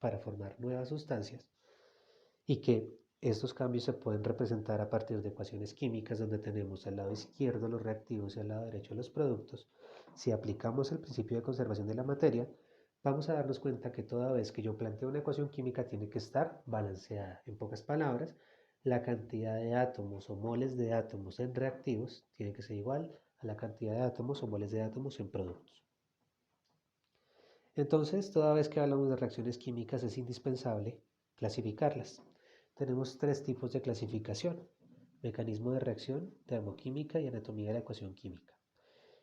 para formar nuevas sustancias y que estos cambios se pueden representar a partir de ecuaciones químicas donde tenemos al lado izquierdo los reactivos y al lado derecho los productos. Si aplicamos el principio de conservación de la materia, vamos a darnos cuenta que toda vez que yo planteo una ecuación química tiene que estar balanceada. En pocas palabras, la cantidad de átomos o moles de átomos en reactivos tiene que ser igual a la cantidad de átomos o moles de átomos en productos. Entonces, toda vez que hablamos de reacciones químicas es indispensable clasificarlas. Tenemos tres tipos de clasificación: mecanismo de reacción, termoquímica y anatomía de la ecuación química.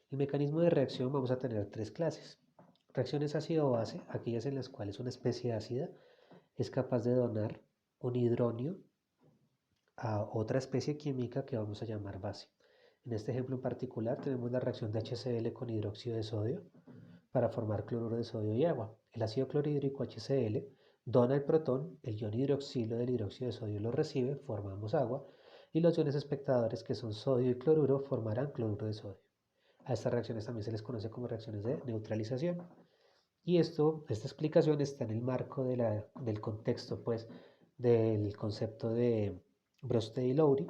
El mecanismo de reacción vamos a tener tres clases. Reacciones ácido-base, aquellas en las cuales una especie ácida es capaz de donar un hidronio a otra especie química que vamos a llamar base. En este ejemplo en particular tenemos la reacción de HCl con hidróxido de sodio para formar cloruro de sodio y agua. El ácido clorhídrico HCl dona el protón, el ion hidroxilo del hidróxido de sodio lo recibe, formamos agua, y los iones espectadores, que son sodio y cloruro, formarán cloruro de sodio. A estas reacciones también se les conoce como reacciones de neutralización. Y esta explicación está en el marco del contexto, pues, del concepto de Brostad y Lowry,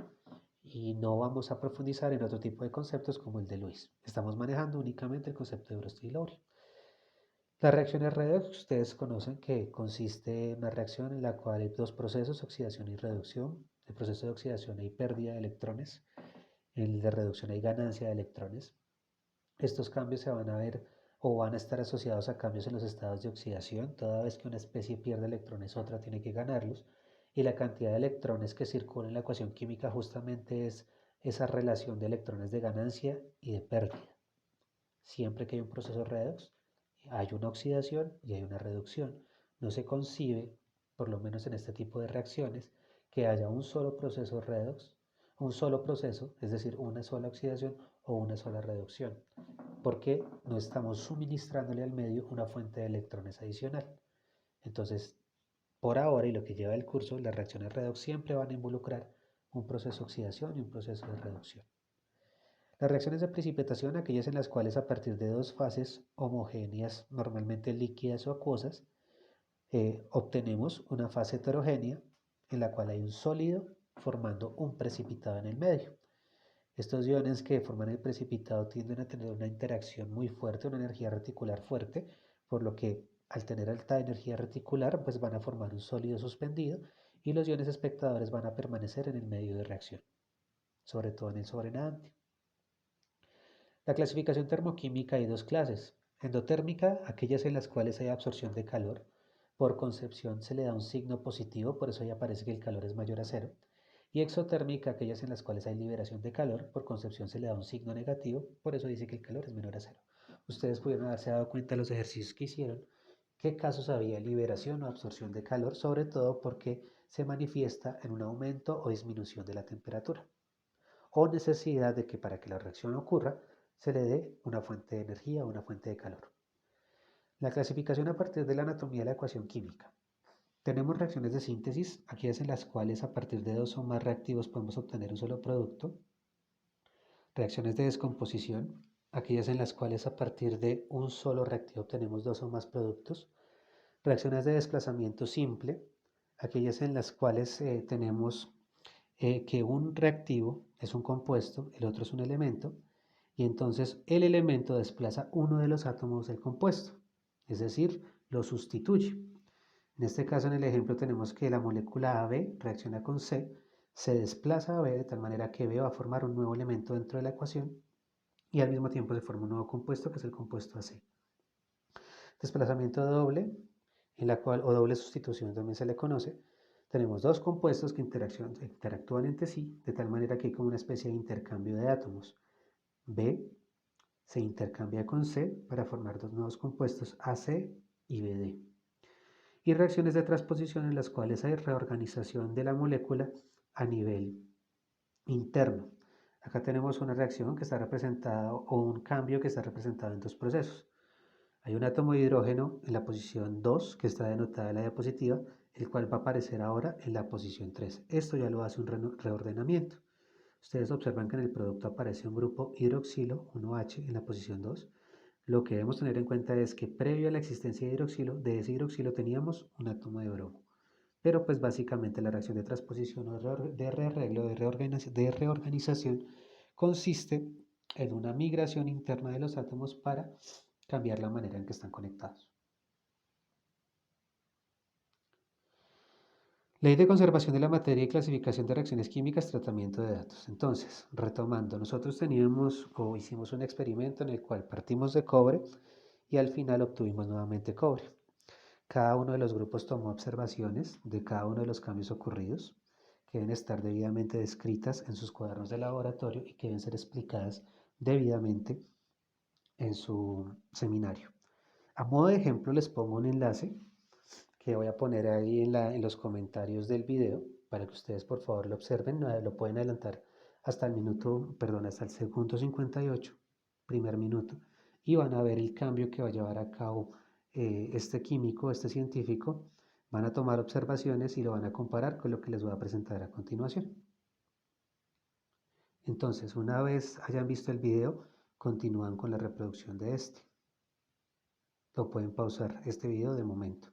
y no vamos a profundizar en otro tipo de conceptos como el de Lewis. Estamos manejando únicamente el concepto de Brostad y Lowry. Las reacciones redox ustedes conocen que consiste en una reacción en la cual hay dos procesos, oxidación y reducción. En el proceso de oxidación hay pérdida de electrones, en el de reducción hay ganancia de electrones. Estos cambios se van a ver o van a estar asociados a cambios en los estados de oxidación. Toda vez que una especie pierde electrones, otra tiene que ganarlos. Y la cantidad de electrones que circula en la ecuación química justamente es esa relación de electrones de ganancia y de pérdida. Siempre que hay un proceso redox, hay una oxidación y hay una reducción. No se concibe, por lo menos en este tipo de reacciones, que haya un solo proceso redox, un solo proceso, es decir, una sola oxidación o una sola reducción, porque no estamos suministrándole al medio una fuente de electrones adicional. Entonces, por ahora y lo que lleva el curso, las reacciones redox siempre van a involucrar un proceso de oxidación y un proceso de reducción. Las reacciones de precipitación, aquellas en las cuales a partir de dos fases homogéneas, normalmente líquidas o acuosas, obtenemos una fase heterogénea en la cual hay un sólido formando un precipitado en el medio. Estos iones que forman el precipitado tienden a tener una interacción muy fuerte, una energía reticular fuerte, por lo que al tener alta energía reticular, pues van a formar un sólido suspendido y los iones espectadores van a permanecer en el medio de reacción, sobre todo en el sobrenadante. La clasificación termoquímica hay dos clases. Endotérmica, aquellas en las cuales hay absorción de calor. Por concepción se le da un signo positivo, por eso ahí aparece que el calor es mayor a cero. Y exotérmica, aquellas en las cuales hay liberación de calor. Por concepción se le da un signo negativo, por eso dice que el calor es menor a cero. Ustedes pudieron haberse dado cuenta de los ejercicios que hicieron, qué casos había liberación o absorción de calor, sobre todo porque se manifiesta en un aumento o disminución de la temperatura, o necesidad de que para que la reacción ocurra se le dé una fuente de energía o una fuente de calor. La clasificación a partir de la anatomía de la ecuación química. Tenemos reacciones de síntesis, aquellas en las cuales a partir de dos o más reactivos podemos obtener un solo producto. Reacciones de descomposición, aquellas en las cuales a partir de un solo reactivo obtenemos dos o más productos. Reacciones de desplazamiento simple, aquellas en las cuales tenemos que un reactivo es un compuesto, el otro es un elemento, y entonces el elemento desplaza uno de los átomos del compuesto, es decir, lo sustituye. En este caso, en el ejemplo, tenemos que la molécula AB reacciona con C, se desplaza a B de tal manera que B va a formar un nuevo elemento dentro de la ecuación y al mismo tiempo se forma un nuevo compuesto que es el compuesto AC. Desplazamiento doble, en la cual, o doble sustitución también se le conoce, tenemos dos compuestos que interactúan entre sí de tal manera que hay como una especie de intercambio de átomos. B se intercambia con C para formar dos nuevos compuestos AC y BD. Y reacciones de transposición en las cuales hay reorganización de la molécula a nivel interno. Acá tenemos una reacción que está representada o un cambio que está representado en dos procesos. Hay un átomo de hidrógeno en la posición 2 que está denotada en la diapositiva, el cual va a aparecer ahora en la posición 3. Esto ya lo hace un reordenamiento. Ustedes observan que en el producto aparece un grupo hidroxilo, 1H, en la posición 2, Lo que debemos tener en cuenta es que previo a la existencia de ese hidroxilo teníamos un átomo de bromo. Pero pues básicamente la reacción de transposición o de rearreglo, de reorganización, consiste en una migración interna de los átomos para cambiar la manera en que están conectados. Ley de conservación de la materia y clasificación de reacciones químicas, tratamiento de datos. Entonces, retomando, nosotros teníamos o hicimos un experimento en el cual partimos de cobre y al final obtuvimos nuevamente cobre. Cada uno de los grupos tomó observaciones de cada uno de los cambios ocurridos, que deben estar debidamente descritas en sus cuadernos de laboratorio y que deben ser explicadas debidamente en su seminario. A modo de ejemplo les pongo un enlace que voy a poner ahí en los comentarios del video para que ustedes por favor lo observen, lo pueden adelantar hasta el minuto, perdón, hasta el segundo 58, primer minuto, y van a ver el cambio que va a llevar a cabo este químico, este científico. Van a tomar observaciones y lo van a comparar con lo que les voy a presentar a continuación. Entonces, una vez hayan visto el video, continúan con la reproducción de este. Lo pueden pausar este video de momento.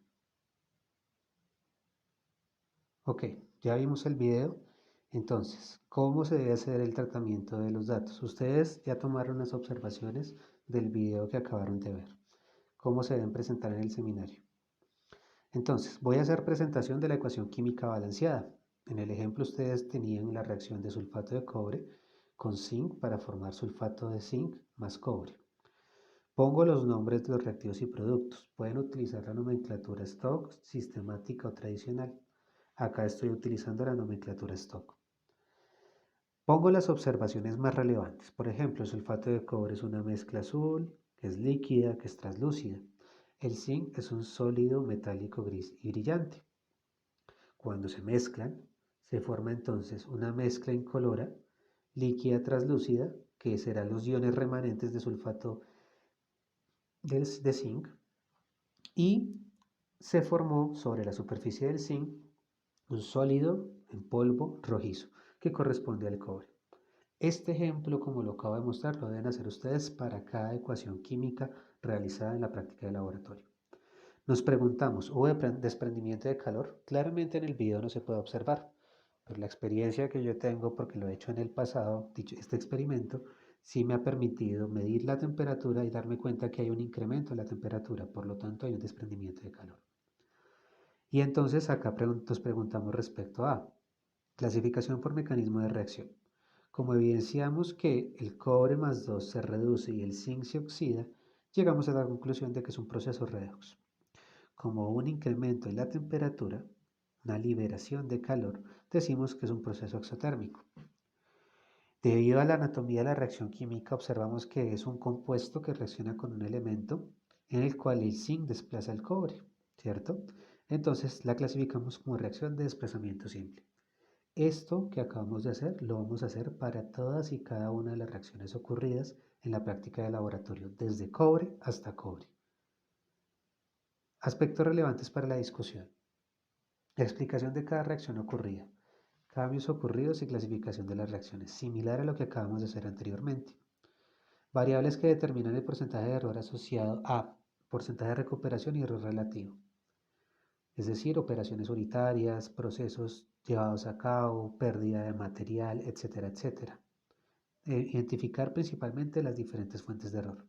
Ok, ya vimos el video. Entonces, ¿cómo se debe hacer el tratamiento de los datos? Ustedes ya tomaron las observaciones del video que acabaron de ver. ¿Cómo se deben presentar en el seminario? Entonces, voy a hacer presentación de la ecuación química balanceada. En el ejemplo ustedes tenían la reacción de sulfato de cobre con zinc para formar sulfato de zinc más cobre. Pongo los nombres de los reactivos y productos. Pueden utilizar la nomenclatura stock, sistemática o tradicional. Acá estoy utilizando la nomenclatura stock. Pongo las observaciones más relevantes. Por ejemplo, el sulfato de cobre es una mezcla azul, que es líquida, que es translúcida. El zinc es un sólido metálico gris y brillante. Cuando se mezclan, se forma entonces una mezcla incolora, líquida translúcida, que serán los iones remanentes de sulfato de zinc, y se formó sobre la superficie del zinc un sólido en polvo rojizo que corresponde al cobre. Este ejemplo, como lo acabo de mostrar, lo deben hacer ustedes para cada ecuación química realizada en la práctica de laboratorio. Nos preguntamos, ¿hubo desprendimiento de calor? Claramente en el video no se puede observar, pero la experiencia que yo tengo, porque lo he hecho en el pasado, dicho este experimento, sí me ha permitido medir la temperatura y darme cuenta que hay un incremento en la temperatura, por lo tanto hay un desprendimiento de calor. Y entonces acá nos preguntamos respecto a clasificación por mecanismo de reacción. Como evidenciamos que el cobre más 2 se reduce y el zinc se oxida, llegamos a la conclusión de que es un proceso redox. Como un incremento en la temperatura, una liberación de calor, decimos que es un proceso exotérmico. Debido a la anatomía de la reacción química, observamos que es un compuesto que reacciona con un elemento en el cual el zinc desplaza el cobre, ¿cierto? Entonces la clasificamos como reacción de desplazamiento simple. Esto que acabamos de hacer lo vamos a hacer para todas y cada una de las reacciones ocurridas en la práctica de laboratorio, desde cobre hasta cobre. Aspectos relevantes para la discusión. Explicación de cada reacción ocurrida. Cambios ocurridos y clasificación de las reacciones, similar a lo que acabamos de hacer anteriormente. Variables que determinan el porcentaje de error asociado a porcentaje de recuperación y error relativo. Es decir, operaciones unitarias, procesos llevados a cabo, pérdida de material, etcétera, etcétera. Identificar principalmente las diferentes fuentes de error.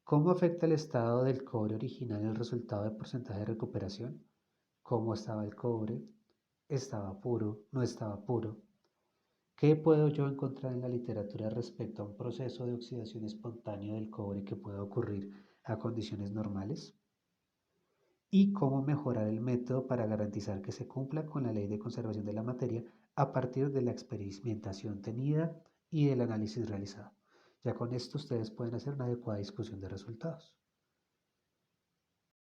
¿Cómo afecta el estado del cobre original el resultado de porcentaje de recuperación? ¿Cómo estaba el cobre? ¿Estaba puro? ¿No estaba puro? ¿Qué puedo yo encontrar en la literatura respecto a un proceso de oxidación espontáneo del cobre que pueda ocurrir a condiciones normales? ¿Y cómo mejorar el método para garantizar que se cumpla con la ley de conservación de la materia a partir de la experimentación tenida y del análisis realizado? Ya con esto ustedes pueden hacer una adecuada discusión de resultados.